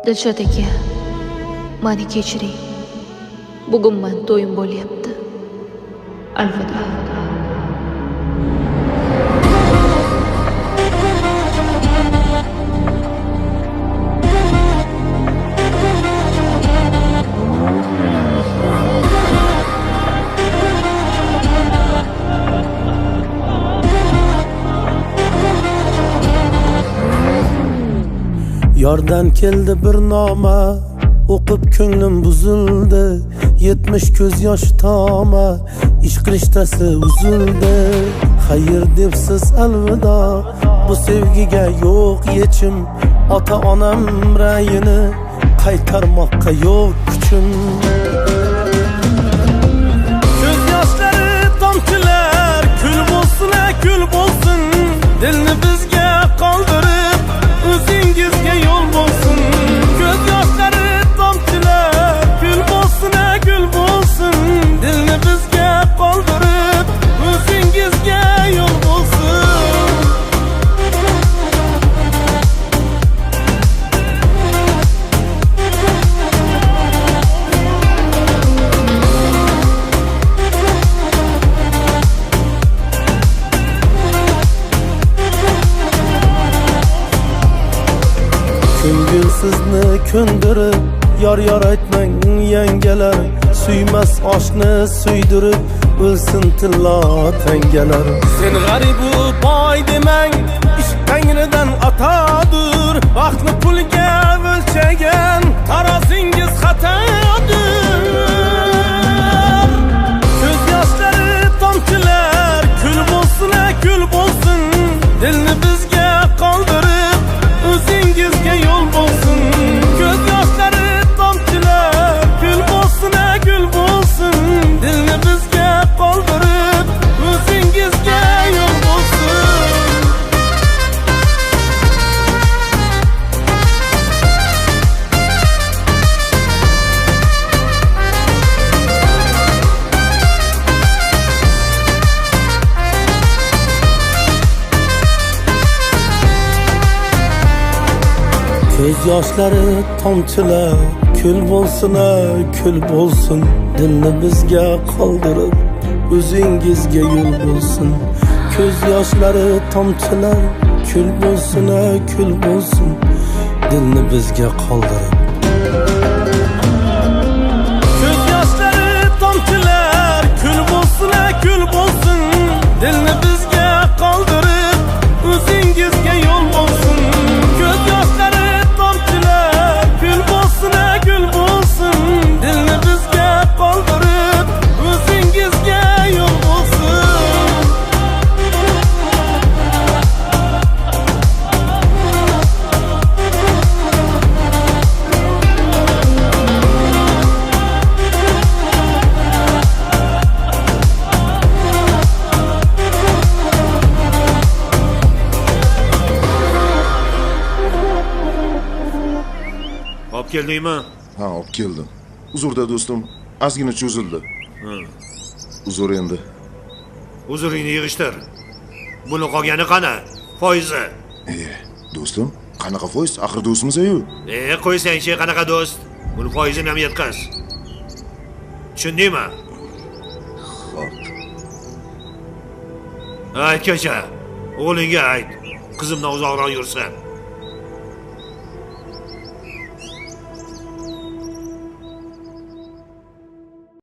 Dilshod aka, meni kechiring. Bugun men to'yim bo'lyapti. Alvida. Yordan keldi bir noma, o'qib ko'nglim buzildi. 70 ko'z yosh toma, ish qilishtasi uzildi. Xayr debsiz alvido, bu sevgiga yo'q yechim. Ota onam rayini qaytarmoqqa yo'q kuchim. Ko'z yoshlari tomchilar, kul bo'lsin, kul bo'lsin. Dilni bizga qoldirib, o'zingizga yo'l bo'lsin. Ko'z yoshlari tomchilar, kul bo'lsin, kul bo'lsin. Dilni bizga qoldirib, o'zingizga yo'l bo'lsin. Ko'ngil sizni ko'ndirib, yor aytmang yangalar. Suymas oshni suydirib, o'lsin tillo tangalar. Sen g'aribu boy demang, ish tangridan atodir. Vaqtni pulga o'lchagan tarozingiz xatodir. Ko'z yoshlari tomchilar, kul bo'lsin, kul bo'lsin. Dilni bizga qoldirib, o'zingizga yo'l bo'lsin. Ko'z yoshlari tomchilar, kul bo'lsin, kul bo'lsin. Dilni bizga qoldirib, o'zingizga yo'l bo'lsin. Ko'z yoshlari tomchilar, kul bo'lsin, kul bo'lsin. Dilni bizga qoldirib, o'zingizga yo'l bo'lsin. Ko'z yoshlari tomchilar, kul bo'lsin, kul bo'lsin. Dilni bizga qoldirib. Ko'z yoshlari tomchilar, kul bo'lsin, kul bo'lsin. Dilni bizga qoldirib, o'zingizga yo'l bo'lsin. Ko'z yoshlari tomchilar, kul bo'lsin, kul bo'lsin. Dilni bizga qoldirib, o'zingizga yo'l bo'lsin. Olib keldingmi? Ha, olib keldim. Uzrda do'stim, ozgina cho'zildi. Uzr endi. Uzuringni yig'ishtir. Buni qolgani qani? Foizi. Do'stim, qanaqa foiz? Axir do'stmiz-ku. Qo'ysang-chi, qanaqa do'st? Buni foizini ham yetkaz. Tushundingmi? Xo'p. Aytgacha, o'g'lingga ayt. Qizimdan uzoqroq yursin.